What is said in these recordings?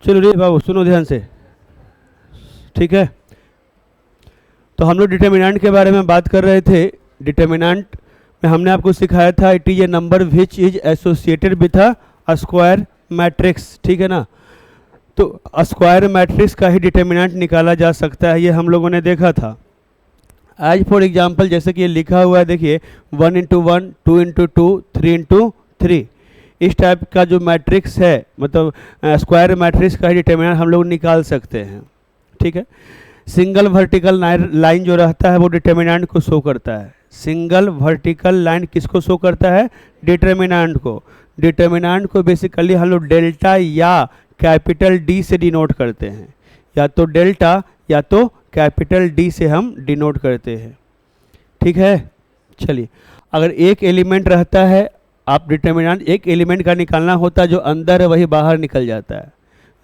चलो रे बाबू सुनो ध्यान से, ठीक है। तो हम लोग डिटर्मिनेंट के बारे में बात कर रहे थे। डिटर्मिनेंट में हमने आपको सिखाया था it is a number which is associated with a square matrix, ठीक है ना। तो स्क्वायर मैट्रिक्स का ही डिटर्मिनेंट निकाला जा सकता है, ये हम लोगों ने देखा था। एज फॉर एग्जाम्पल जैसे कि ये लिखा हुआ है, देखिए 1 इंटू 1, 2 इंटू 2, 3 इंटू 3, इस टाइप का जो मैट्रिक्स है, मतलब स्क्वायर मैट्रिक्स का ही डिटर्मिनेंट हम लोग निकाल सकते हैं, ठीक है। सिंगल वर्टिकल लाइन जो रहता है वो डिटर्मिनेंट को शो करता है। सिंगल वर्टिकल लाइन किसको शो करता है? डिटर्मिनेंट को। डिटर्मिनेंट को बेसिकली हम लोग डेल्टा या कैपिटल डी से डिनोट करते हैं, या तो डेल्टा या तो कैपिटल डी से हम डिनोट करते हैं, ठीक है। चलिए, अगर एक एलिमेंट रहता है, आप डिटर्मिनेंट एक एलिमेंट का निकालना होता है, जो अंदर है वही बाहर निकल जाता है,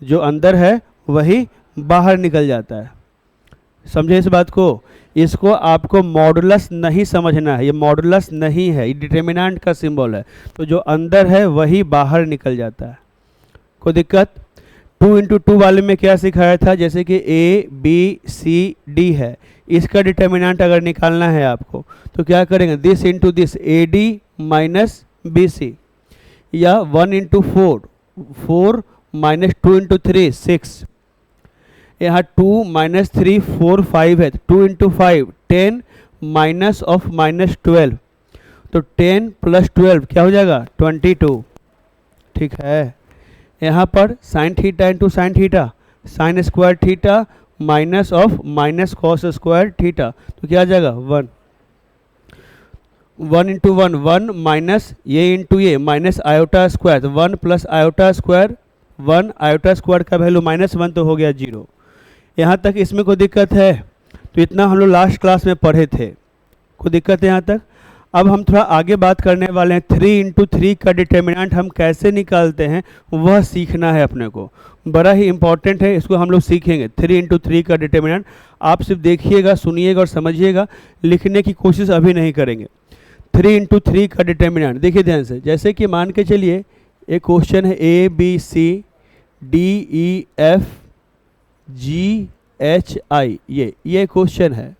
जो अंदर है वही बाहर निकल जाता है। समझे इस बात को? इसको आपको मॉडुलस नहीं समझना है, ये मॉडुलस नहीं है, ये डिटर्मिनेंट का सिंबल है। तो जो अंदर है वही बाहर निकल जाता है। कोई दिक्कत? 2 इंटू 2 वाले में क्या सिखाया था? जैसे कि ए बी सी डी है, इसका डिटर्मिनेंट अगर निकालना है आपको तो क्या करेंगे? This into this, A D minus B C, या 1 इंटू 4, 4 माइनस 2 इंटू 3, 6, यहाँ 2 माइनस 3 4 5 है, 2 इंटू 5 10 माइनस ऑफ माइनस 12, तो 10 प्लस 12 क्या हो जाएगा? 22, ठीक है। यहाँ पर sine theta into sine theta, sine square theta minus of minus cos square theta, तो क्या आ जाएगा? 1। 1 इंटू 1 1 माइनस ये इंटू ये माइनस आयोटा स्क्वायर, तो 1 plus iota square 1, iota square का वैल्यू -1 तो हो गया 0। यहाँ तक इसमें कोई दिक्कत है? तो इतना हम लोग लास्ट क्लास में पढ़े थे, कोई दिक्कत है यहाँ तक? अब हम थोड़ा आगे बात करने वाले हैं। 3 इंटू 3 का डिटर्मिनेंट हम कैसे निकालते हैं वह सीखना है अपने को, बड़ा ही इंपॉर्टेंट है, इसको हम लोग सीखेंगे। 3 इंटू 3 का डिटर्मिनेंट आप सिर्फ देखिएगा, सुनिएगा और समझिएगा, लिखने की कोशिश अभी नहीं करेंगे। 3 इंटू 3 का डिटर्मिनेंट देखिए ध्यान से। जैसे कि मान के चलिए एक क्वेश्चन है A B C D E F G H I, ये क्वेश्चन है।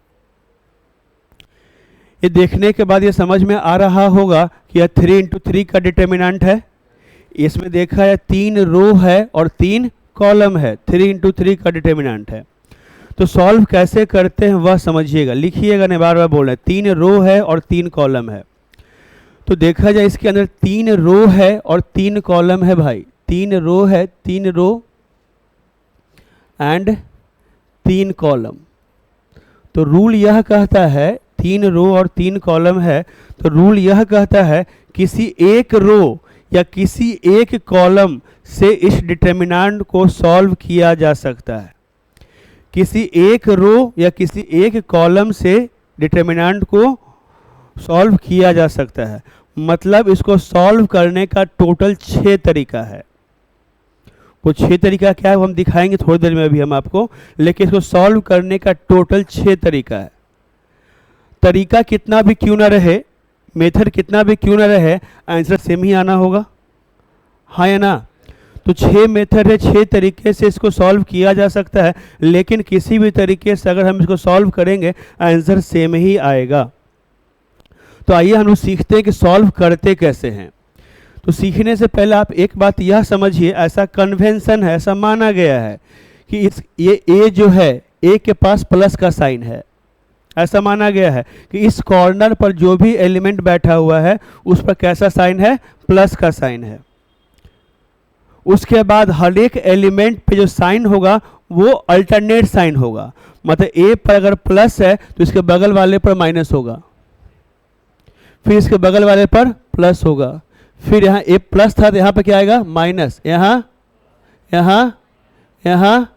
ये देखने के बाद ये समझ में आ रहा होगा कि यह 3 इंटू 3 का डिटर्मिनेंट है। इसमें देखा है 3 रो है और 3 कॉलम है, 3 इंटू 3 का डिटर्मिनेंट है। तो सॉल्व कैसे करते हैं वह समझिएगा, लिखिएगा, नहीं बार बार बोल रहे हैं। 3 रो है और 3 कॉलम है, तो देखा जाए इसके अंदर 3 रो है और 3 कॉलम है भाई। 3 रो है, 3 रो एंड 3 कॉलम। तो रूल यह कहता है, 3 रो और 3 कॉलम है, तो रूल यह कहता है किसी एक रो या किसी एक कॉलम से इस डिटर्मिनेंट को सॉल्व किया जा सकता है। किसी एक रो या किसी एक कॉलम से डिटर्मिनेंट को सॉल्व किया जा सकता है। मतलब इसको सॉल्व करने का टोटल 6 तरीका है। वो 6 तरीका क्या है वो हम दिखाएंगे थोड़ी देर में अभी हम आपको, लेकिन इसको सॉल्व करने का टोटल 6 तरीका है। तरीका कितना भी क्यों ना रहे, मेथड कितना भी क्यों ना रहे, आंसर सेम ही आना होगा, हाँ या ना? तो 6 मेथड है, 6 तरीके से इसको सॉल्व किया जा सकता है, लेकिन किसी भी तरीके से अगर हम इसको सॉल्व करेंगे आंसर सेम ही आएगा। तो आइए हम लोग सीखते हैं कि सॉल्व करते कैसे हैं। तो सीखने से पहले आप एक बात यह समझिए, ऐसा कन्वेंशन है, ऐसा माना गया है कि ये ए जो है, ए के पास प्लस का साइन है। ऐसा माना गया है कि इस कॉर्नर पर जो भी एलिमेंट बैठा हुआ है उस पर कैसा साइन है? प्लस का साइन है। उसके बाद हर एक एलिमेंट पे जो साइन होगा वो अल्टरनेट साइन होगा। मतलब ए पर अगर प्लस है तो इसके बगल वाले पर माइनस होगा, फिर इसके बगल वाले पर प्लस होगा, फिर यहाँ ए प्लस था तो यहाँ पे क्या आएगा? माइनस, यहाँ यहाँ यहाँ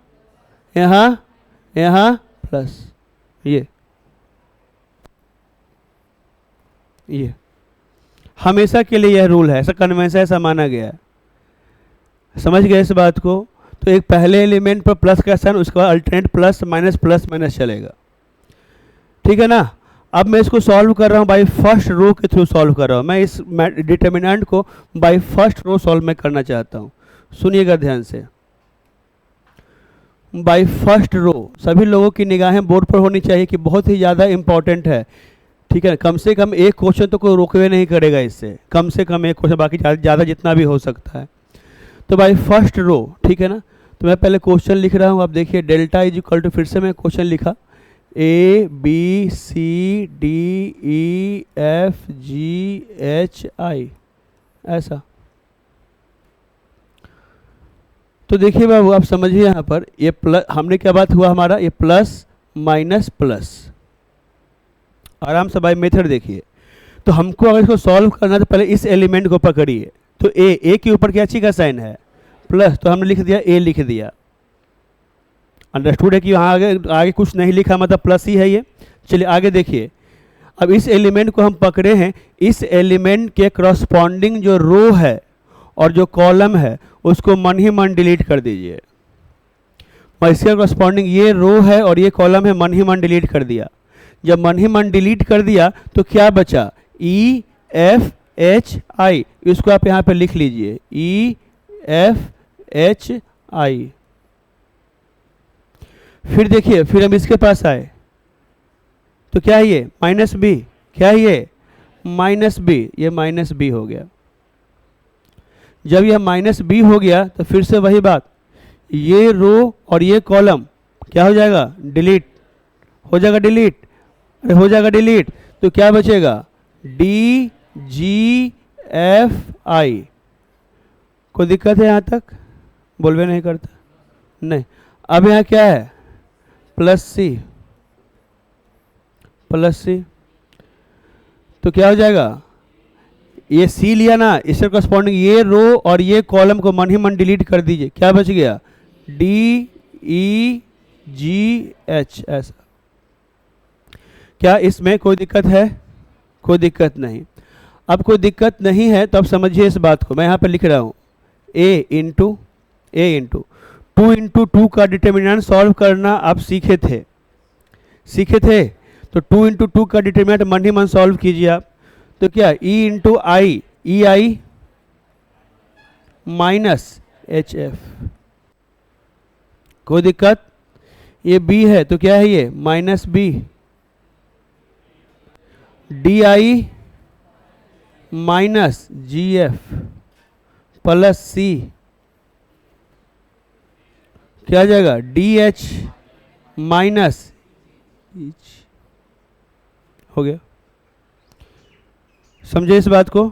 यहाँ यहाँ प्लस। ये हमेशा के लिए यह रूल है, ऐसा कन्वेंशन ऐसा माना गया है। समझ गए इस बात को? तो एक पहले एलिमेंट पर प्लस का साइन, उसके बाद अल्टरनेट प्लस माइनस चलेगा, ठीक है ना? अब मैं इसको सॉल्व कर रहा हूँ बाय फर्स्ट रो के थ्रू सॉल्व कर रहा हूँ। मैं इस डिटर्मिनेंट को बाय फर्स्ट रो सॉल्व में करना चाहता हूँ। सुनिएगा ध्यान से। By first row. सभी लोगों की निगाहें बोर्ड पर होनी चाहिए कि बहुत ही ज़्यादा इंपॉर्टेंट है, ठीक है। कम से कम एक क्वेश्चन तो कोई रोकवे नहीं करेगा इससे, कम से कम एक क्वेश्चन, बाकी ज़्यादा जितना भी हो सकता है। तो बाय फर्स्ट रो, ठीक है ना। तो मैं पहले क्वेश्चन लिख रहा हूँ, आप देखिए डेल्टा इज इक्वल टू, फिर से मैं क्वेश्चन लिखा, A B C D E F G H I, ऐसा। तो देखिए बाबू आप समझिए यहाँ पर ये प्लस, हमने क्या बात हुआ हमारा, ये प्लस माइनस प्लस, आराम से बाय मेथड देखिए। तो हमको अगर इसको सॉल्व करना है तो पहले इस एलिमेंट को पकड़िए। तो ए के ऊपर क्या चीज़ का साइन है, प्लस, तो हमने लिख दिया ए लिख दिया। अंडरस्टूड है कि यहाँ आगे कुछ नहीं लिखा, मतलब प्लस ही है ये। चलिए आगे देखिए, अब इस एलिमेंट को हम पकड़े हैं, इस एलिमेंट के करस्पॉन्डिंग जो रो है और जो कॉलम है उसको मन ही मन डिलीट कर दीजिए। इसके करस्पॉन्डिंग ये रो है और ये कॉलम है, मन ही मन डिलीट कर दिया। जब मन ही मन डिलीट कर दिया तो क्या बचा, ई एफ एच आई, इसको आप यहाँ पे लिख लीजिए, ई एफ एच आई। फिर देखिए, फिर हम इसके पास आए तो क्या है ये, माइनस बी, क्या है ये, माइनस बी, ये माइनस बी हो गया। जब यह माइनस बी हो गया तो फिर से वही बात, ये रो और ये कॉलम क्या हो जाएगा, डिलीट हो जाएगा, डिलीट, अरे हो जाएगा डिलीट। तो क्या बचेगा, डी जी एफ आई। कोई दिक्कत है यहाँ तक, बोलवे नहीं करता, नहीं। अब यहाँ क्या है, प्लस सी, प्लस सी, तो क्या हो जाएगा, ये सी लिया ना, इससे करस्पॉन्डिंग ये रो और ये कॉलम को मन ही मन डिलीट कर दीजिए, क्या बच गया, डी ई जी एच, ऐसा। क्या इसमें कोई दिक्कत है, कोई दिक्कत नहीं। अब कोई दिक्कत नहीं है तो अब समझिए इस बात को, मैं यहाँ पे लिख रहा हूँ ए इंटू 2 इंटू 2 का डिटर्मिनेंट सॉल्व करना आप सीखे थे, सीखे थे। तो 2 इंटू 2 का डिटर्मिनेंट मन ही मन सॉल्व कीजिए आप। तो क्या, E into I, E I minus H F, कोई दिक्कत। ये बी है तो क्या है ये, minus B, D I minus G F plus C, क्या आ जाएगा, डी एच माइनस, हो गया। समझे इस बात को।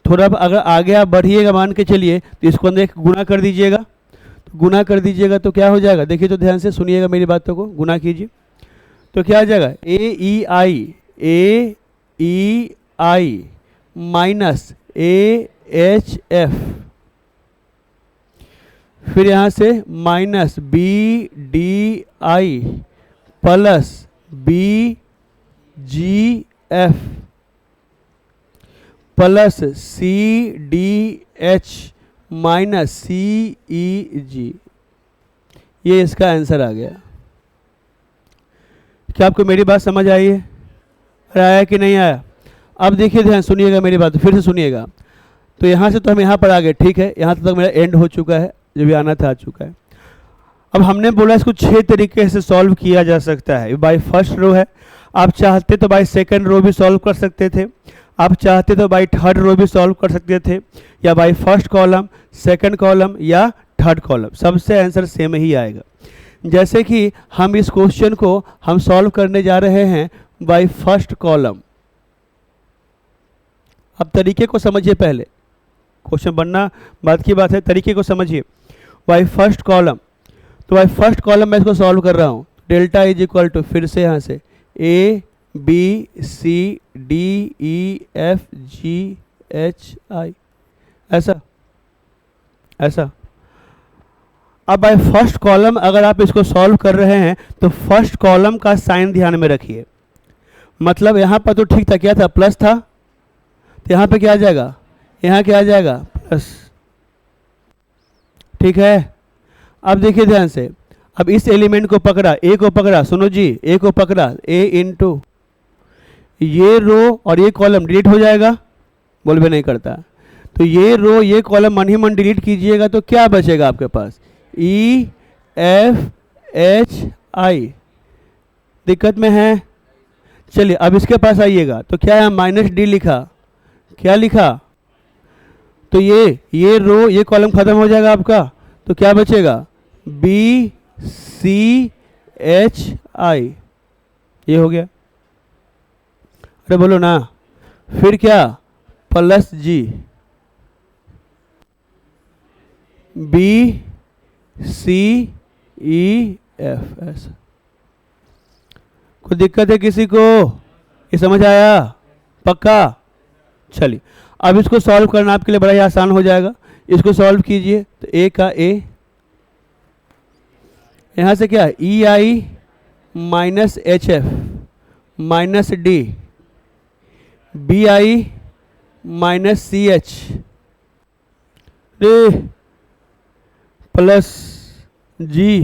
थोड़ा अगर आगे आप बढ़िएगा, मान के चलिए, तो इसको अंदर एक गुना कर दीजिएगा, तो गुना कर दीजिएगा तो क्या हो जाएगा, देखिए तो ध्यान से सुनिएगा मेरी बातों को, गुना कीजिए तो क्या आ जाएगा, A E I minus A H F, फिर यहाँ से minus B D I plus B G F plus C D H minus C E G, ये इसका आंसर आ गया। क्या आपको मेरी बात समझ आई है, आया कि नहीं आया। अब देखिए ध्यान सुनिएगा मेरी बात, फिर से सुनिएगा। तो यहाँ से तो हम यहाँ पर आ गए, ठीक है, यहाँ तक मेरा एंड हो चुका है, जो भी आना था आ चुका है। अब हमने बोला इसको 6 तरीके से सॉल्व किया जा सकता है। बाय फर्स्ट रो है, आप चाहते तो बाय सेकंड रो भी सॉल्व कर सकते थे, आप चाहते तो बाय थर्ड रो भी सॉल्व कर सकते थे, या by first column, second column या थर्ड कॉलम, सबसे आंसर सेम ही आएगा। जैसे कि हम इस क्वेश्चन को हम सॉल्व करने जा रहे हैं बाय फर्स्ट कॉलम। अब तरीके को समझिए, पहले क्वेश्चन बनना बात की बात है, तरीके को समझिए। बाय फर्स्ट कॉलम, तो बाय फर्स्ट कॉलम मैं इसको सॉल्व कर रहा हूँ, डेल्टा इज इक्वल टू, फिर से यहाँ से A B C D E F G H I, ऐसा ऐसा। अब बाय फर्स्ट कॉलम अगर आप इसको सॉल्व कर रहे हैं तो फर्स्ट कॉलम का साइन ध्यान में रखिए। मतलब यहाँ पर तो ठीक था, क्या था, प्लस था, तो यहाँ पे क्या आ जाएगा, यहाँ क्या आ जाएगा, प्लस, ठीक है। अब देखिए ध्यान से, अब इस एलिमेंट को पकड़ा, ए को पकड़ा, सुनो जी, ए को पकड़ा, ए इंटू ये रो और ये कॉलम डिलीट हो जाएगा, बोल भी नहीं करता। तो ये रो ये कॉलम मन ही मन डिलीट कीजिएगा तो क्या बचेगा आपके पास, ई एफ एच आई, दिक्कत में है। चलिए अब इसके पास आइएगा, तो क्या है माइनस डी लिखा, क्या लिखा, तो ये रो ये कॉलम खत्म हो जाएगा आपका, तो क्या बचेगा बी सी एच आई, ये हो गया। अरे बोलो ना, फिर क्या plus G B C E F, ऐसा। कोई दिक्कत है किसी को, ये समझ आया पक्का? चलिए अब इसको सॉल्व करना आपके लिए बड़ा ही आसान हो जाएगा। इसको सॉल्व कीजिए, तो ए का ए, यहाँ से क्या E I minus H F minus D, B I minus C H D plus G,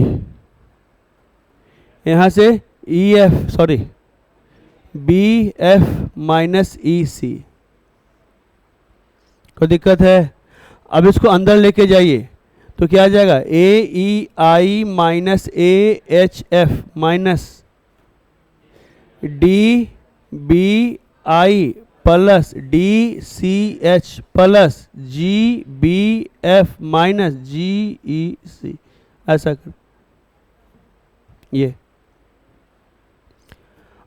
यहाँ से E F sorry B F minus E C. कोई दिक्कत है? अब इसको अंदर लेके जाइए, तो क्या आ जाएगा A E I minus A H F minus D B I plus D C H plus G B F minus G E C, ऐसा कर। ये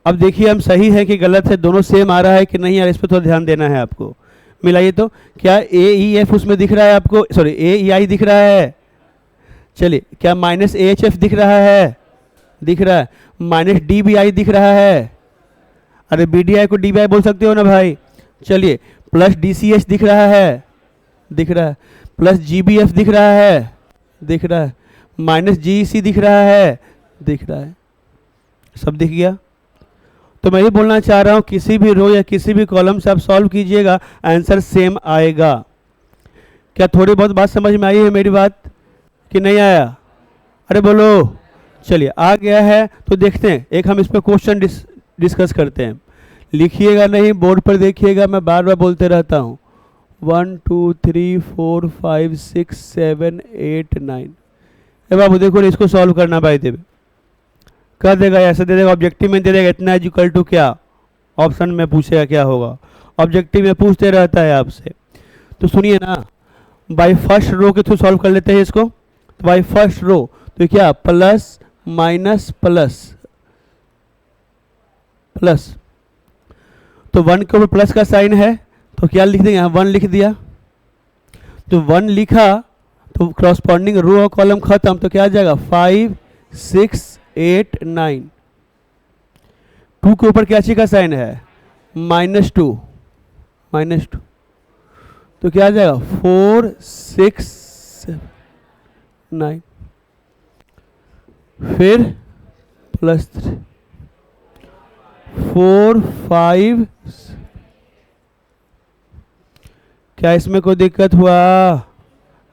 अब देखिए हम सही है कि गलत है, दोनों सेम आ रहा है कि नहीं यार, इस पर थोड़ा ध्यान देना है आपको। मिलाइए तो, क्या ए ई एफ उसमें दिख रहा है आपको, सॉरी ए ई आई दिख रहा है? चलिए क्या माइनस ए एच एफ दिख रहा है? दिख रहा है। माइनस डी बी आई दिख रहा है? अरे बी डी आई को डी बी आई बोल सकते हो ना भाई। चलिए प्लस डी सी एच दिख रहा है? दिख रहा है। प्लस जी बी एफ दिख रहा है? दिख रहा है। माइनस जी सी दिख रहा है? दिख रहा है। सब दिख गया। तो मैं ये बोलना चाह रहा हूँ, किसी भी रो या किसी भी कॉलम से आप सॉल्व कीजिएगा, आंसर सेम आएगा। क्या थोड़ी बहुत बात समझ में आई है मेरी बात कि नहीं आया? अरे बोलो। चलिए आ गया है तो देखते हैं, एक हम इस पर क्वेश्चन डिस्कस करते हैं। लिखिएगा नहीं, बोर्ड पर देखिएगा, मैं बार बार बोलते रहता हूँ। 1 2 3 4 5 6 7 8 9। ए बाबू देखो, इसको सॉल्व करना भाई देवे कर देगा, ऐसा दे देगा, ऑब्जेक्टिव में दे देगा इतना इज इक्वल टू क्या, ऑप्शन में पूछेगा क्या होगा, ऑब्जेक्टिव में पूछते रहता है आपसे। तो सुनिए ना, बाय फर्स्ट रो के थ्रू सॉल्व कर लेते हैं इसको। तो बाय फर्स्ट रो तो क्या प्लस माइनस प्लस प्लस, तो 1 के ऊपर प्लस का साइन है तो क्या लिख देंगे, यहाँ 1 लिख दिया। तो 1 लिखा तो क्रॉसपॉन्डिंग रो और कॉलम खत्म, तो क्या आ जाएगा 5 6 8 9। 2 के ऊपर क्या चीज का साइन है, -2 -2, तो क्या आ जाएगा 4 6 7 9, फिर +3 4 5। क्या इसमें कोई दिक्कत हुआ?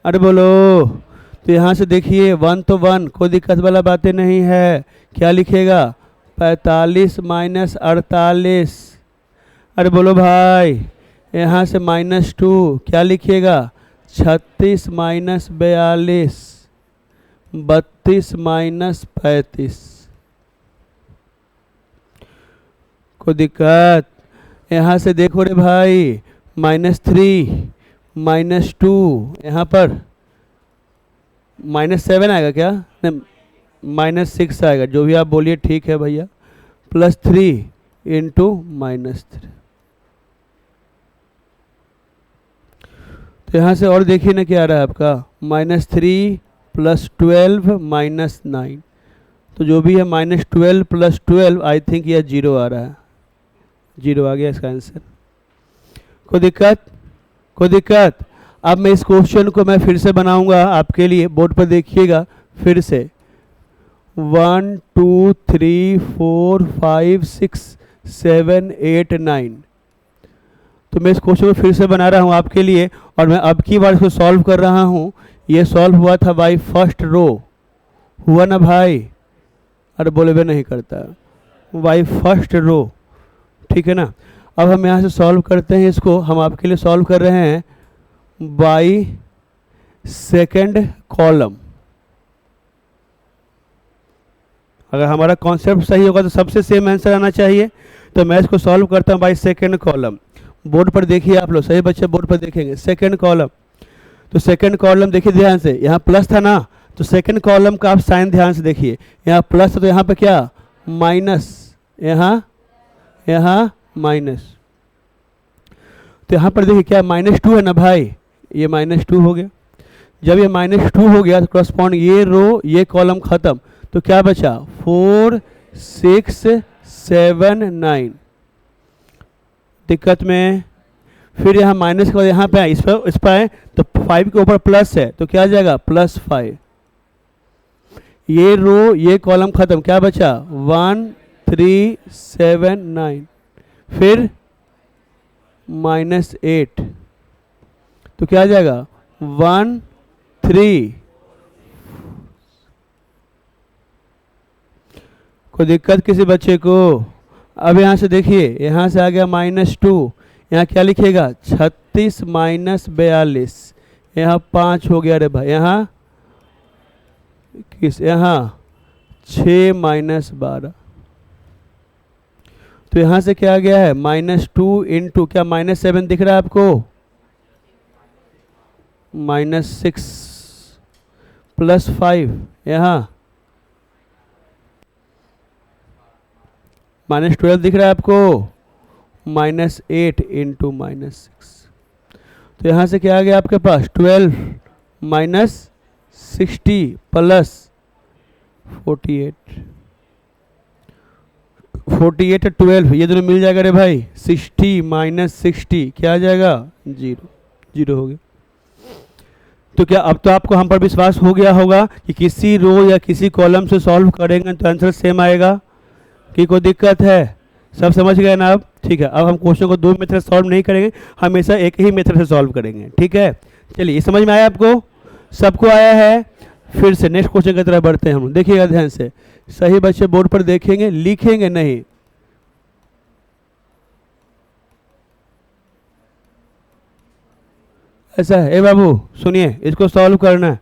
अरे बोलो। तो यहाँ से देखिए 1 तो 1, कोई दिक्कत वाला बातें नहीं है। क्या लिखेगा 45 माइनस 48। अरे बोलो भाई। यहाँ से -2 क्या लिखिएगा 36 माइनस 42 32 माइनस 35। कोई दिक्कत? यहाँ से देखो रे भाई -3 -2, यहाँ पर -7 आएगा क्या, नहीं -6 आएगा, जो भी आप बोलिए ठीक है भैया, +3 इंटू -3। तो यहाँ से और देखिए ना क्या आ रहा है आपका -3 + 12 -9, तो जो भी है -12 + 12 आई थिंक यह 0 आ रहा है, 0 आ गया इसका आंसर। कोई दिक्कत? कोई दिक्कत? अब मैं इस क्वेश्चन को मैं फिर से बनाऊंगा आपके लिए, बोर्ड पर देखिएगा फिर से। 1 2 3 4 5 6 7 8 9। तो मैं इस क्वेश्चन को फिर से बना रहा हूँ आपके लिए, और मैं अब की बार इसको सॉल्व कर रहा हूँ। ये सॉल्व हुआ था बाई फर्स्ट रो, हुआ ना भाई? अरे बोले वे नहीं करता, बाई फर्स्ट रो, ठीक है ना। अब हम यहाँ से सॉल्व करते हैं इसको, हम आपके लिए सॉल्व कर रहे हैं बाई सेकंड कॉलम। अगर हमारा कॉन्सेप्ट सही होगा तो सबसे सेम आंसर आना चाहिए। तो मैं इसको सॉल्व करता हूँ बाई सेकेंड कॉलम। बोर्ड पर देखिए आप लोग, सही बच्चे बोर्ड पर देखेंगे सेकेंड कॉलम। तो सेकेंड कॉलम देखिए ध्यान से, यहाँ प्लस था ना, तो सेकेंड कॉलम का आप साइन ध्यान से देखिए, यहाँ प्लस था तो यहाँ पे क्या माइनस, यहाँ माइनस। तो यहाँ पर देखिए क्या -2 है ना भाई, ये -2 हो गया। जब ये -2 हो गया तो करस्पॉन्ड ये रो ये कॉलम खत्म, तो क्या बचा 4 6 7 9। दिक्कत में फिर यहाँ माइनस के बाद यहाँ पे आए, इस पर आए तो 5 के ऊपर प्लस है तो क्या आ जाएगा +5। ये रो ये कॉलम खत्म, क्या बचा 1 3 7 9। फिर -8 तो क्या आ जाएगा 1 3। कोई दिक्कत किसी बच्चे को? अब यहाँ से देखिए, यहाँ से आ गया -2, यहाँ क्या लिखेगा 36 -42, यहाँ 5 हो गया रे भाई, यहाँ किस, यहाँ 6 -12। तो यहाँ से क्या आ गया है -2 इंटू क्या -7 दिख रहा है आपको, -6 +5, यहाँ -12 दिख रहा है आपको, -8 इंटू -6। तो यहाँ से क्या आ गया आपके पास 12 -60 प्लस 48। 48 12 ये दोनों मिल जाएगा रे भाई, 60 -60 क्या आ जाएगा 0 हो गया। तो क्या अब तो आपको हम पर विश्वास हो गया होगा कि किसी रो या किसी कॉलम से सॉल्व करेंगे तो आंसर सेम आएगा, कि कोई दिक्कत है? सब समझ गए ना अब? ठीक है, अब हम क्वेश्चन को 2 मेथड से सॉल्व नहीं करेंगे, हमेशा एक ही मेथड से सॉल्व करेंगे। ठीक है, चलिए ये समझ में आया आपको? सबको आया है? फिर से नेक्स्ट क्वेश्चन की तरफ बढ़ते हैं हम। देखिएगा ध्यान से, सही बच्चे बोर्ड पर देखेंगे, लिखेंगे नहीं। ऐसा है, ए बाबू सुनिए, इसको सॉल्व करना है,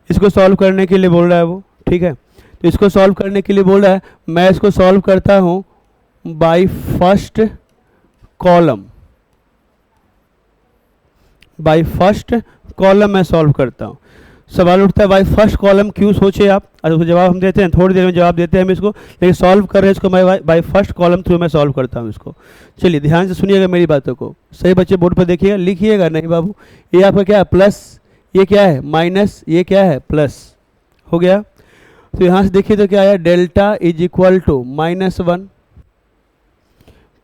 इसको सॉल्व करने के लिए बोल रहा है वो। ठीक है, तो इसको सॉल्व करने के लिए बोल रहा है, मैं इसको सॉल्व करता हूँ by first column. By first column मैं सॉल्व करता हूँ। सवाल उठता है बाय फर्स्ट कॉलम क्यों, सोचे आप? उसको जवाब हम देते हैं, थोड़ी देर में जवाब देते हैं हम इसको, लेकिन सॉल्व कर रहे हैं इसको मैं बाय फर्स्ट कॉलम थ्रू मैं सॉल्व करता हूँ इसको। चलिए ध्यान से सुनिएगा मेरी बातों को, सही बच्चे बोर्ड पर देखिएगा, लिखिएगा नहीं बाबू। ये आपका क्या है प्लस, ये क्या है माइनस, ये क्या है प्लस, हो गया। तो यहाँ से देखिए तो क्या आया, delta is equal to -1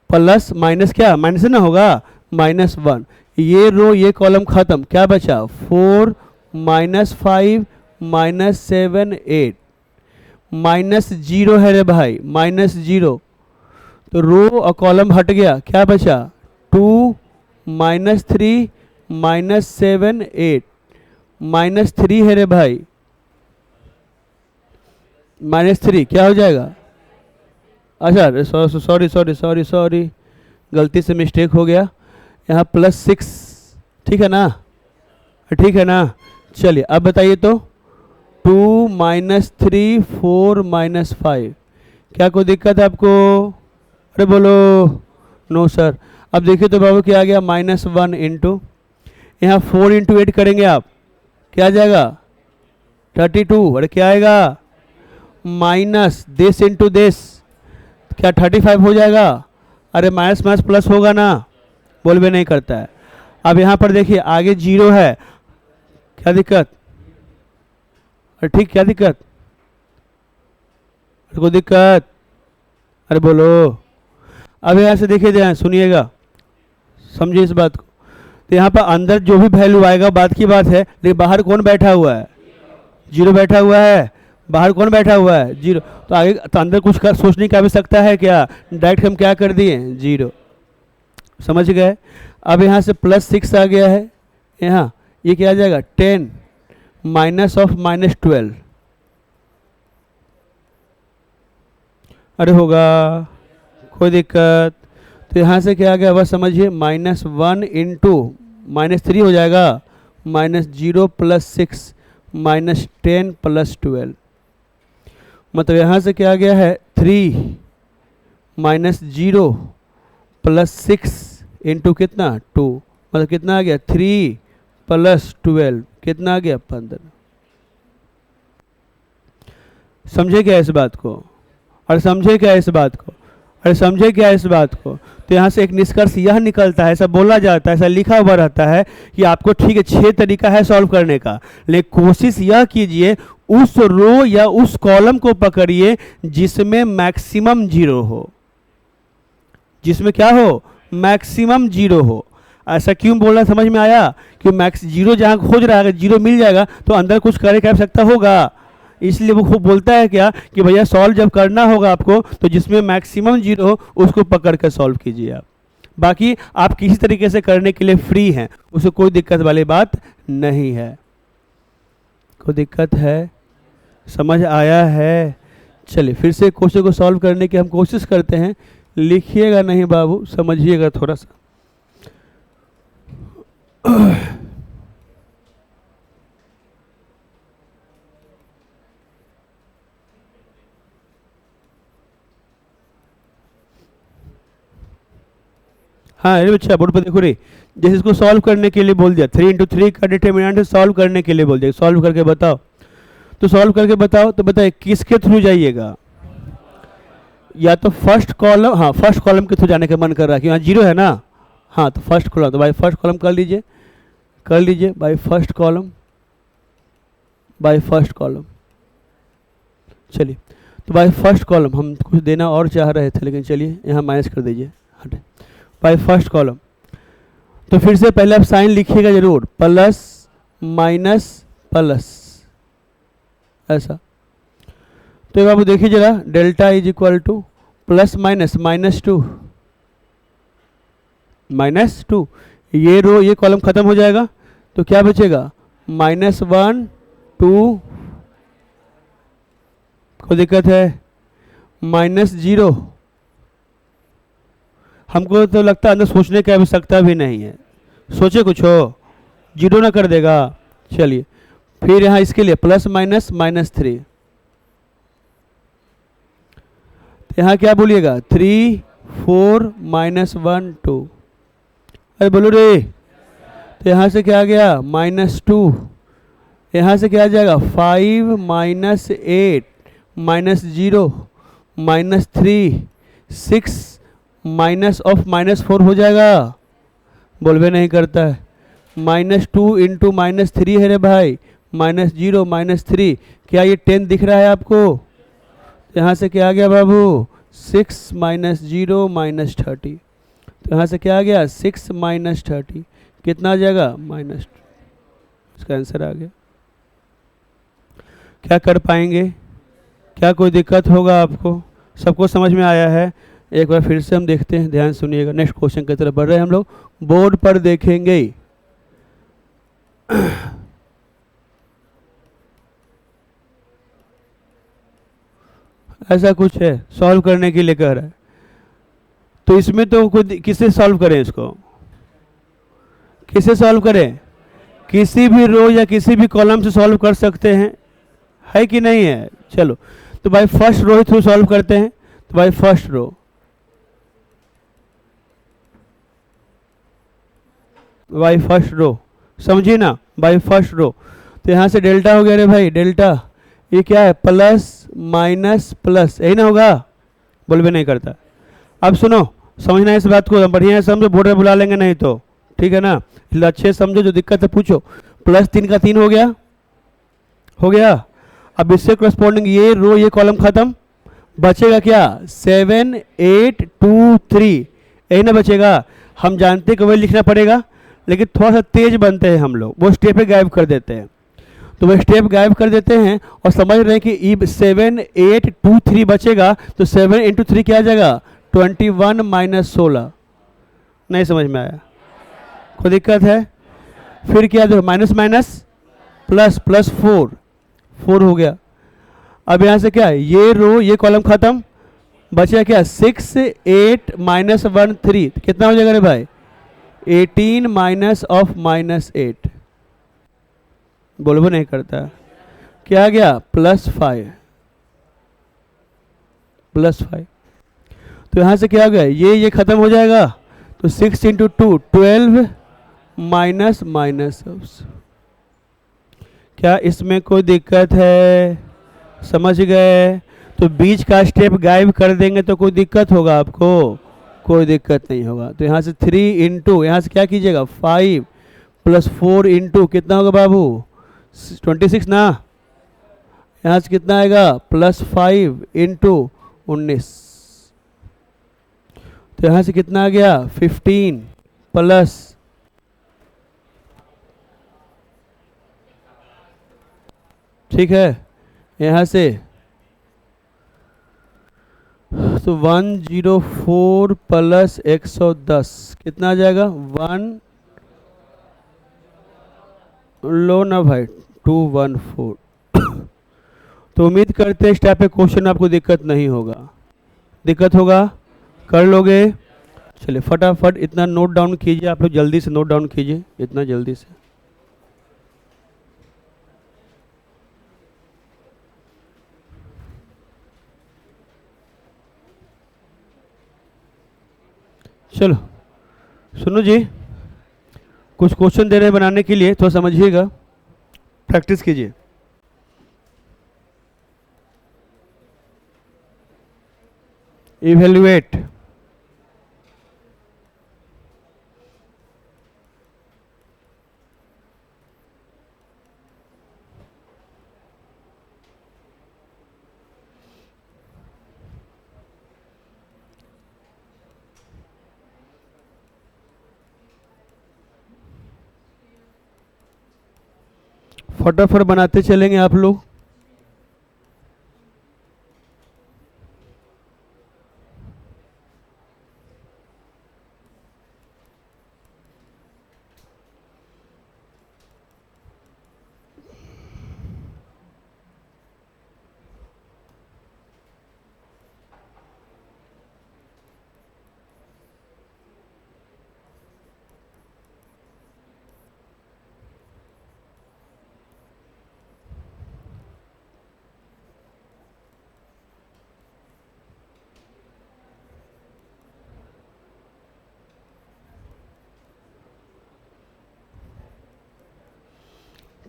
plus minus, क्या माइनस से ना होगा -1, ये रो ये कॉलम खत्म, क्या बचा 4 -5 -7 8, -0 है रे भाई, -0। तो रो और कॉलम हट गया, क्या बचा 2 -3 -7 8, -3 है रे भाई, -3 क्या हो जाएगा? अच्छा सॉरी गलती से मिस्टेक हो गया, यहाँ +6, ठीक है ना? ठीक है ना? चलिए अब बताइए तो 2 -3 4 -5, क्या कोई दिक्कत है आपको? अरे बोलो नो सर। अब देखिए तो बाबू क्या आ गया -1 इंटू, यहाँ 4 इंटू 8 करेंगे आप, क्या आ जाएगा 32। अरे क्या आएगा माइनस देश इंटू देश, क्या 35 हो जाएगा? अरे माइनस माइनस प्लस होगा ना, बोल भी नहीं करता है। अब यहाँ पर देखिए आगे 0 है, क्या दिक्कत? अरे ठीक, क्या दिक्कत? अरे कोई दिक्कत? अरे बोलो। अब यहाँ से देखिए ध्यान सुनिएगा, समझिए इस बात को। तो यहाँ पर अंदर जो भी वैल्यू आएगा बात की बात है, लेकिन बाहर कौन बैठा हुआ है? 0 बैठा हुआ है। बाहर कौन बैठा हुआ है? 0। तो आगे तो अंदर कुछ कर सोचने की आवश्यकता है क्या? डायरेक्ट हम क्या कर दिए 0, समझ गए? अब यहाँ से +6 आ गया है, यहाँ ये क्या आ जाएगा 10 माइनस ऑफ -12। अरे होगा कोई दिक्कत? तो यहाँ से क्या आ गया बस समझिए, -1 इंटू -3 हो जाएगा, -0 + 6 -10 + 12, मतलब यहाँ से क्या आ गया है 3 माइनस 0 प्लस 6 इंटू कितना 2, मतलब कितना आ गया 3 प्लस 12 कितना आ गया 15। समझे क्या इस बात को? और समझे क्या इस बात को? अरे समझे क्या इस बात को? तो यहाँ से एक निष्कर्ष यह निकलता है, ऐसा बोला जाता है, ऐसा लिखा हुआ रहता है कि आपको ठीक है 6 तरीका है सॉल्व करने का, लेकिन कोशिश यह कीजिए उस रो या उस कॉलम को पकड़िए जिसमें मैक्सिमम 0 हो, जिसमें क्या हो मैक्सिमम 0 हो। ऐसा क्यों बोलना समझ में आया? कि मैक्स 0 जहाँ खोज रहा है, अगर 0 मिल जाएगा तो अंदर कुछ करे क्या सकता होगा, इसलिए वो खूब बोलता है क्या कि भैया सॉल्व जब करना होगा आपको तो जिसमें मैक्सिमम 0 हो उसको पकड़ कर सॉल्व कीजिए आप। बाकी आप किसी तरीके से करने के लिए फ्री हैं, उसको कोई दिक्कत वाली बात नहीं है। कोई दिक्कत है? समझ आया है? चलिए फिर से क्वेश्चन को सॉल्व करने की हम कोशिश करते हैं। लिखिएगा नहीं बाबू, समझिएगा थोड़ा सा। हाँ अरे बच्चा बोर्ड पर देखो रे, जैसे इसको सॉल्व करने के लिए बोल दिया 3 इंटू 3 का डिटर्मिनेंट सॉल्व करने के लिए बोल दिया, सॉल्व करके बताओ। तो सॉल्व करके बताओ, तो बताइए किसके थ्रू जाइएगा? या तो फर्स्ट कॉलम, हाँ फर्स्ट कॉलम के थ्रू जाने का मन कर रहा है कि यहाँ 0 है ना, हाँ तो फर्स्ट कॉलम, तो भाई फर्स्ट कॉलम कर लीजिए, कर लीजिए by first column, by first column. चलिए तो बाई फर्स्ट कॉलम हम कुछ देना और चाह रहे थे, लेकिन चलिए यहाँ माइनस कर दीजिए, हटे बाई फर्स्ट कॉलम। तो फिर से पहले आप साइन लिखिएगा जरूर, प्लस माइनस प्लस, ऐसा। तो बाबू देखिए जरा, delta is equal two plus minus -2 -2, ये रो ये कॉलम खत्म हो जाएगा तो क्या बचेगा -1 2, कोई दिक्कत है -0। हमको तो लगता है अंदर सोचने की आवश्यकता भी नहीं है, सोचे कुछ हो 0 ना कर देगा। चलिए फिर यहाँ इसके लिए प्लस माइनस -3, यहाँ क्या बोलिएगा 3 4 -1 2, अरे बोलो रे। तो यहाँ से क्या आ गया -2, यहाँ से क्या आ जाएगा 5 -8 -0 -3 6 माइनस ऑफ -4 हो जाएगा, बोलबे नहीं करता है। -2 इंटू -3 है रे भाई, -0 -3, क्या ये 10 दिख रहा है आपको? यहाँ से क्या आ गया बाबू 6 -0 -30, तो यहाँ से क्या आ गया 6 -30, कितना आ जाएगा -2, इसका आंसर आ गया। क्या कर पाएंगे? क्या कोई दिक्कत होगा आपको? सबको समझ में आया है? एक बार फिर से हम देखते हैं, ध्यान सुनिएगा। नेक्स्ट क्वेश्चन की तरफ बढ़ रहे हैं हम लोग, बोर्ड पर देखेंगे। ऐसा कुछ है सॉल्व करने के लिए कह रहा है, तो इसमें तो कोई किससे सॉल्व करें? इसको किससे सॉल्व करें? किसी भी रो या किसी भी कॉलम से सॉल्व कर सकते हैं, है कि नहीं है? चलो तो भाई फर्स्ट रो थ्रू सॉल्व करते हैं। तो भाई first row, by first row, समझिए ना, बाई फर्स्ट रो। तो यहाँ से डेल्टा हो गया रे भाई, डेल्टा ये क्या है प्लस माइनस प्लस, यही ना होगा, बोलबे नहीं करता। अब सुनो, समझना इस बात को, बढ़िया है समझो, बोर्ड में बुला लेंगे नहीं तो, ठीक है ना, अच्छे समझो, जो दिक्कत है पूछो। प्लस 3 का 3 हो गया, हो गया। अब इससे करस्पॉन्डिंग ये रो ये कॉलम खत्म, बचेगा क्या 7 8 2 3, यही ना बचेगा। हम जानते कि वही लिखना पड़ेगा, लेकिन थोड़ा सा तेज बनते हैं हम लोग, वो स्टेप पे गायब कर देते हैं। तो वो स्टेप गायब कर देते हैं और समझ रहे हैं कि 7 8 2 3 बचेगा, तो 7 इंटू 3 क्या आ जाएगा 21 -16। नहीं समझ में आया? कोई दिक्कत है? फिर क्या देखो माइनस माइनस प्लस, प्लस 4 हो गया। अब यहाँ से क्या है, ये रो ये कॉलम खत्म, बचा क्या 6 8 -1 3, कितना हो जाएगा रे भाई 18 माइनस ऑफ -8, बोलबो नहीं करता। क्या आ गया +5। +5। तो यहाँ से क्या हो गया, ये ख़त्म हो जाएगा, तो 6 × 2 12 माइनस। क्या इसमें कोई दिक्कत है? समझ गए? तो बीच का स्टेप गायब कर देंगे तो कोई दिक्कत होगा आपको? कोई दिक्कत नहीं होगा। तो यहाँ से 3 × यहाँ से क्या कीजिएगा 5 + 4 × कितना होगा बाबू 26 ना। यहाँ से कितना आएगा +5 × 19। तो यहाँ से कितना आ गया 15 प्लस ठीक है यहाँ से तो 104 प्लस 110 कितना आ जाएगा 1 लो ना भाई 214। तो उम्मीद करते हैं इस टाइप के क्वेश्चन आपको दिक्कत नहीं होगा। दिक्कत होगा कर लोगे? चलिए फटाफट इतना नोट डाउन कीजिए, आप लोग जल्दी से नोट डाउन कीजिए, इतना जल्दी से। चलो सुनो जी, कुछ क्वेश्चन दे रहे हैं बनाने के लिए, थोड़ा समझिएगा, प्रैक्टिस कीजिए। इवेल्युएट फटाफट बनाते चलेंगे आप लोग।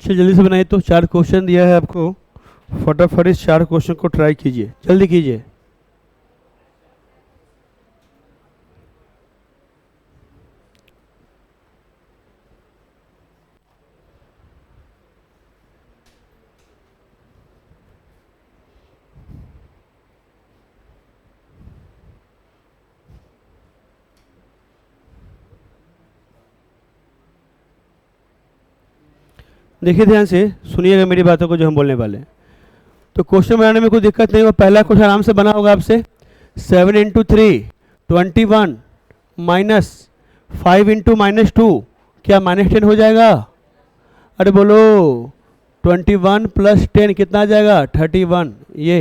चलिए जल्दी से बनाइए। तो 4 क्वेश्चन दिया है आपको, फटाफट इस 4 क्वेश्चन को ट्राई कीजिए, जल्दी कीजिए। देखिए ध्यान से सुनिएगा मेरी बातों को जो हम बोलने वाले हैं। तो क्वेश्चन बनाने में कोई दिक्कत नहीं होगा। पहला क्वेश्चन आराम से बना होगा आपसे। 7 × 3 21 माइनस 5 × -2 क्या -10 हो जाएगा? अरे बोलो 21 + 10 कितना आ जाएगा 31। ये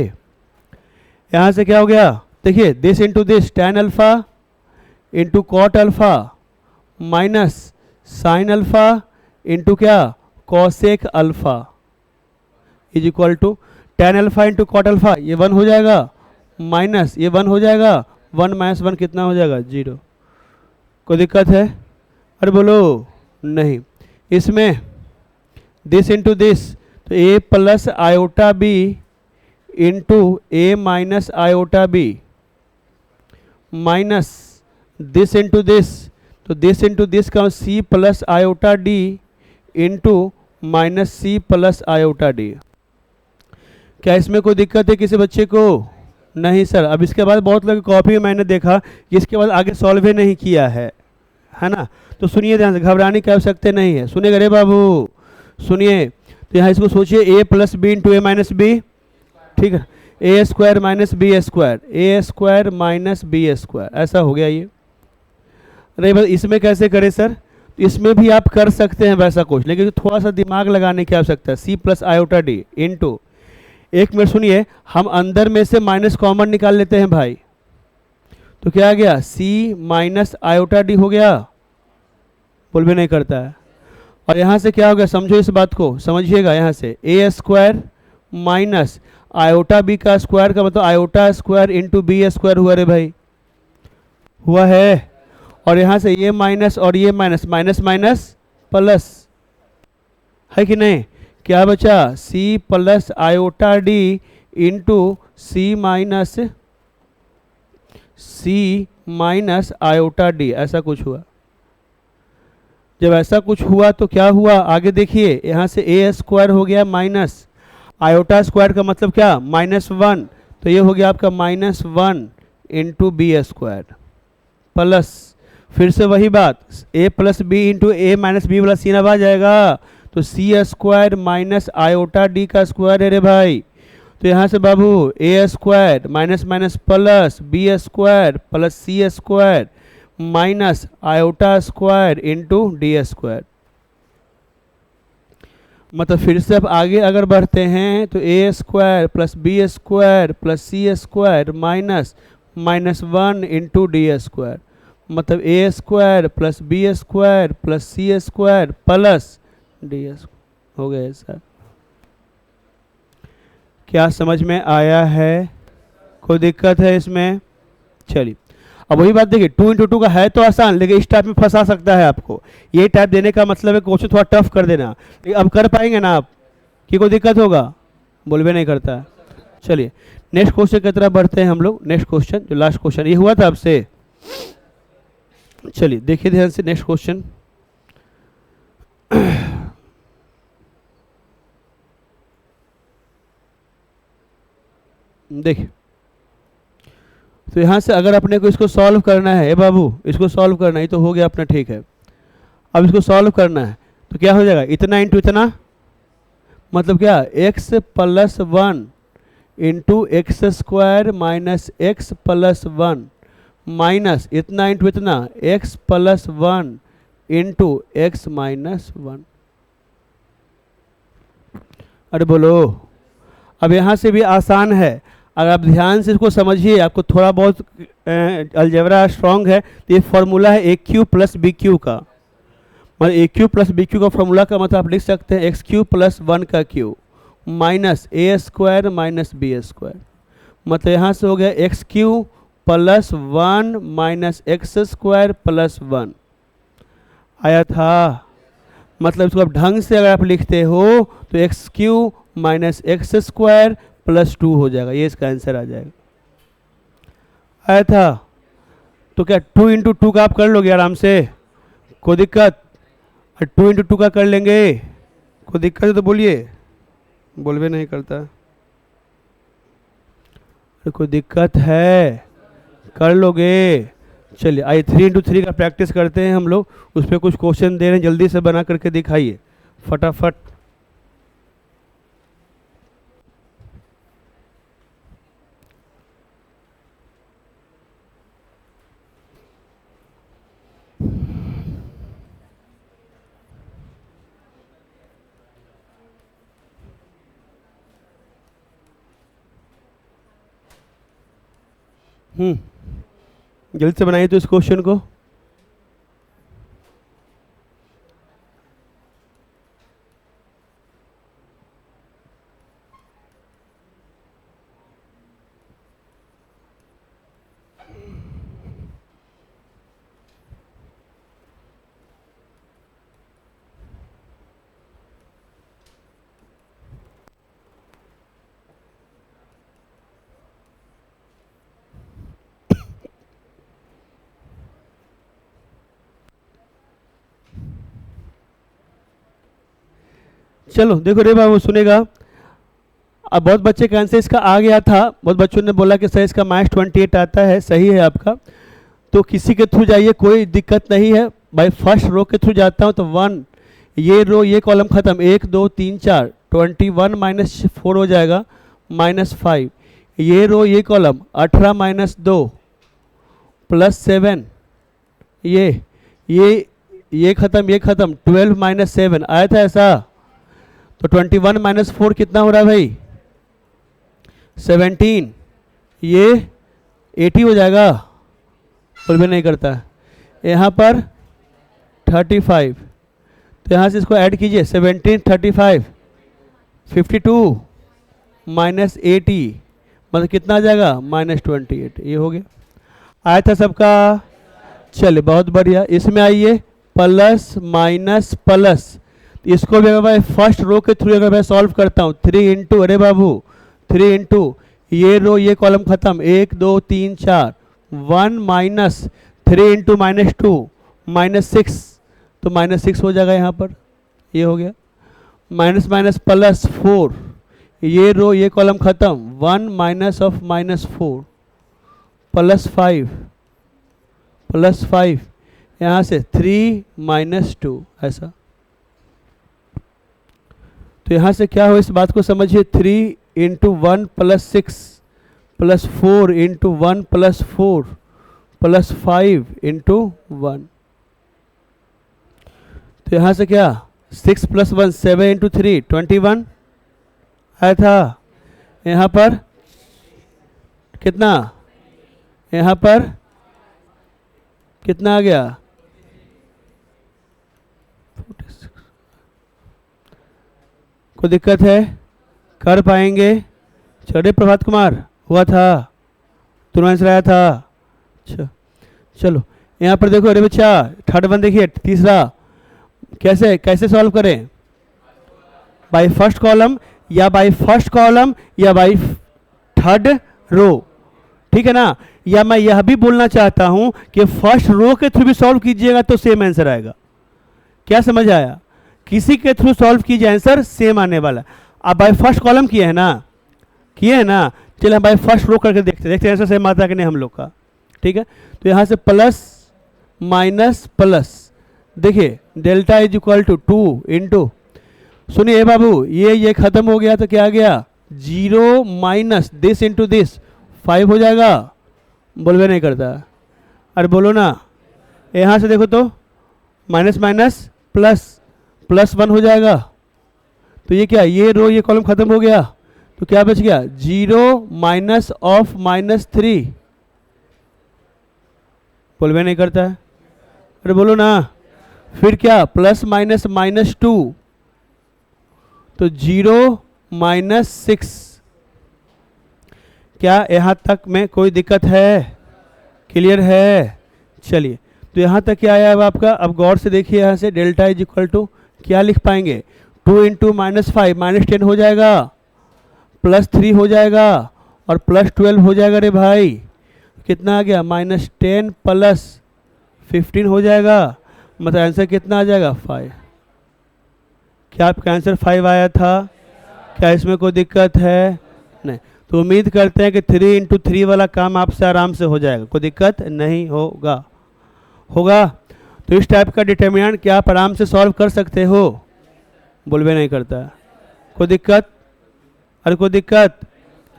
यहाँ से क्या हो गया, देखिए this into this tan alpha into cot alpha minus sine alpha into क्या cosec alpha is equal to tan alpha into cot alpha, ये 1 हो जाएगा, माइनस ये 1 हो जाएगा, 1 - 1 कितना हो जाएगा 0। कोई दिक्कत है? अरे बोलो नहीं। इसमें दिस इंटू दिस तो a + iota b into a - iota b minus this into this तो दिस इंटू दिस का c + iota d into -c + iota d। क्या इसमें कोई दिक्कत है किसी बच्चे को? नहीं सर। अब इसके बाद बहुत लोग कॉपी में मैंने देखा कि इसके बाद आगे सॉल्व ही नहीं किया है ना। तो सुनिए ध्यान से, घबराने की आवश्यकता नहीं है। सुनिएगा रे बाबू, सुनिए। तो यहाँ इसको सोचिए a + b into a - b, ठीक है, a² - b², a² - b², ऐसा हो गया ये। अरे बस इसमें कैसे करें सर? इसमें भी आप कर सकते हैं वैसा कुछ, लेकिन थोड़ा सा दिमाग लगाने की आवश्यकता है। c + आयोटा d इंटू, एक मिनट सुनिए, हम अंदर में से माइनस कॉमन निकाल लेते हैं भाई। तो क्या आ गया c - आयोटा d हो गया, बोल भी नहीं करता है। और यहाँ से क्या हो गया, समझो इस बात को, समझिएगा। यहाँ से a² माइनस आयोटा बी का स्क्वायर का मतलब iota square into B square हुआ रे भाई, हुआ है। और यहाँ से ये माइनस और ये माइनस, माइनस माइनस प्लस, है कि नहीं? क्या बचा? C plus iota D into C minus iota D, ऐसा कुछ हुआ। जब ऐसा कुछ हुआ तो क्या हुआ आगे देखिए, यहाँ से ए स्क्वायर हो गया माइनस आयोटा स्क्वायर का मतलब क्या? -1, तो ये हो गया आपका -1 इंटू बी स्क्वायर प्लस, फिर से वही बात, a plus B into A minus B वाला सीन अब आ जाएगा, तो C square minus iota D का स्क्वायर है रे भाई। तो यहाँ से बाबू A square minus minus plus B square plus C square minus iota square into D square. मतलब फिर से अब आगे अगर बढ़ते हैं तो A square plus B square plus C square -1 into D square, मतलब A square plus B square plus C square plus D square हो गया सर। क्या समझ में आया है? कोई दिक्कत है इसमें? चलिए अब वही बात देखिए, 2 इंटू 2 का है तो आसान, लेकिन इस टाइप में फंसा सकता है आपको। ये टाइप देने का मतलब है क्वेश्चन थोड़ा टफ कर देना, लेकिन अब कर पाएंगे ना आप कि कोई दिक्कत होगा? बोलबे नहीं करता। चलिए नेक्स्ट क्वेश्चन की तरफ बढ़ते हैं हम लोग। नेक्स्ट क्वेश्चन जो लास्ट क्वेश्चन ये हुआ था आपसे, चलिए देखिए ध्यान से नेक्स्ट क्वेश्चन। देखिए तो यहाँ से अगर अपने को इसको सॉल्व करना है बाबू, इसको सॉल्व करना है तो हो गया अपना, ठीक है। अब इसको सॉल्व करना है तो क्या हो जाएगा? इतना इंटू इतना, मतलब क्या? x plus 1 into x square minus x plus 1 minus इतना इंटू इतना x plus 1 into x minus 1। अरे बोलो, अब यहाँ से भी आसान है, अगर आप ध्यान से इसको समझिए, आपको थोड़ा बहुत अलजेब्रा स्ट्रॉन्ग है तो ये फॉर्मूला है ए क्यू प्लस बी क्यू का, मतलब ए क्यू प्लस बी क्यू का फॉर्मूला का मतलब आप लिख सकते हैं एक्स क्यू प्लस 1 का क्यू माइनस ए स्क्वायर माइनस बी स्क्वायर, मतलब यहाँ से हो गया x Q plus 1 minus x square plus 1 आया था। मतलब इसको आप ढंग से अगर आप लिखते हो तो x Q minus x square plus 2 हो जाएगा, ये इसका आंसर आ जाएगा। आया था? तो क्या 2 इंटू 2 का आप कर लोगे आराम से? कोई दिक्कत? 2 इंटू 2 का कर लेंगे, कोई दिक्कत है तो बोलिए, बोलवे नहीं करता। कोई दिक्कत है? कर लोगे? चलिए आइए 3 इंटू 3 का प्रैक्टिस करते हैं हम लोग, उस पर कुछ क्वेश्चन दे रहे हैं, जल्दी से बना करके दिखाइए फटाफट। जल्दी से बनाइए तो इस क्वेश्चन को। चलो देखो रे बाबू सुनेगा, अब बहुत बच्चे का आंसर इसका आ गया था, बहुत बच्चों ने बोला कि सर इसका -28 आता है, सही है आपका। तो किसी के थ्रू जाइए, कोई दिक्कत नहीं है भाई। फर्स्ट रो के थ्रू जाता हूँ तो 1, ये रो ये कॉलम खत्म, 1 2 3 4, 21 माइनस 4 हो जाएगा -5, ये रो ये कॉलम 18 माइनस 2 प्लस 7, ये खत्म ये खत्म 12 माइनस 7 आया था ऐसा। तो 21 माइनस 4 कितना हो रहा है भाई? 17, ये 80 हो जाएगा, कोई भी नहीं करता। यहाँ पर 35, तो यहाँ से इसको ऐड कीजिए 17 35 52, माइनस 80, मतलब कितना आ जाएगा -28। ये हो गया, आया था सबका। चलिए बहुत बढ़िया, इसमें आइए प्लस माइनस प्लस, इसको भी अगर मैं फर्स्ट रो के थ्रू अगर मैं सॉल्व करता हूँ 3 इंटू, अरे बाबू 3 इंटू ये रो ये कॉलम खत्म, 1 2 3 4, 1 माइनस 3 इंटू -2 -6, तो -6 हो जाएगा यहाँ पर। ये हो गया माइनस माइनस प्लस 4, ये रो ये कॉलम खत्म, 1 माइनस ऑफ -4 प्लस 5 यहाँ से 3 -2 ऐसा। तो यहाँ से क्या हो, इस बात को समझिए, 3 into 1 plus 6 plus 4 into 1 plus 4 plus 5 into 1। तो यहाँ से क्या 6 प्लस 1 7 इंटू 3 21 आया था। यहाँ पर कितना, यहाँ पर कितना आ गया 46। कोई दिक्कत है, कर पाएंगे? चले प्रभात कुमार, हुआ था, तुम्हारा आंसर आया था। अच्छा चलो यहाँ पर देखो, अरे बच्चा थर्ड वन देखिए, तीसरा कैसे कैसे सॉल्व करें, बाय फर्स्ट कॉलम या बाय फर्स्ट कॉलम या बाय थर्ड रो, ठीक है ना। या मैं यह भी बोलना चाहता हूं कि फर्स्ट रो के थ्रू भी सॉल्व कीजिएगा तो सेम आंसर आएगा। क्या समझ आया, किसी के थ्रू सॉल्व कीजिए आंसर सेम आने वाला। आप बाय फर्स्ट कॉलम किए हैं ना, किए हैं ना, चलिए हम बाय फर्स्ट रो करके देखते आंसर सेम आता है कि नहीं हम लोग का, ठीक है। तो यहाँ से प्लस माइनस प्लस, देखिए delta is equal to 2 into, सुनिए बाबू ये खत्म हो गया तो क्या आ गया 0 माइनस दिस इंटू दिस 5 हो जाएगा, बोलवे नहीं करता, अरे बोलो ना। यहाँ से देखो तो माइनस माइनस प्लस प्लस 1 हो जाएगा, तो ये क्या, ये रो ये कॉलम खत्म हो गया, तो क्या बच गया 0 माइनस ऑफ -3, बोलवे नहीं करता है, अरे बोलो ना। फिर क्या प्लस माइनस -2, तो 0 माइनस 6। क्या यहाँ तक में कोई दिक्कत है, क्लियर है? चलिए तो यहाँ तक क्या आया अब आपका, अब गौर से देखिए, यहाँ से डेल्टा इज इक्वल टू क्या लिख पाएंगे, 2 इंटू -5 -10 हो जाएगा, +3 हो जाएगा और +12 हो जाएगा। रे भाई कितना आ गया -10 प्लस 15 हो जाएगा, मतलब आंसर कितना आ जाएगा 5। क्या आपका आंसर 5 आया था? क्या इसमें कोई दिक्कत है? नहीं। तो उम्मीद करते हैं कि 3 इंटू 3 वाला काम आपसे आराम से हो जाएगा, कोई दिक्कत नहीं होगा। तो इस टाइप का डिटर्मिनेंट क्या आप आराम से सॉल्व कर सकते हो, बोलवे नहीं करता, कोई दिक्कत? अरे कोई दिक्कत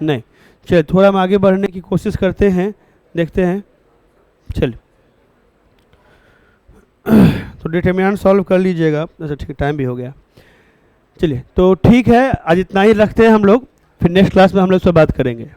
नहीं। चलिए थोड़ा हम आगे बढ़ने की कोशिश करते हैं, देखते हैं। चलिए तो डिटर्मिनेंट सॉल्व कर लीजिएगा। अच्छा ठीक है, टाइम भी हो गया। चलिए तो ठीक है, आज इतना ही रखते हैं हम लोग, फिर नेक्स्ट क्लास में हम लोग से बात करेंगे।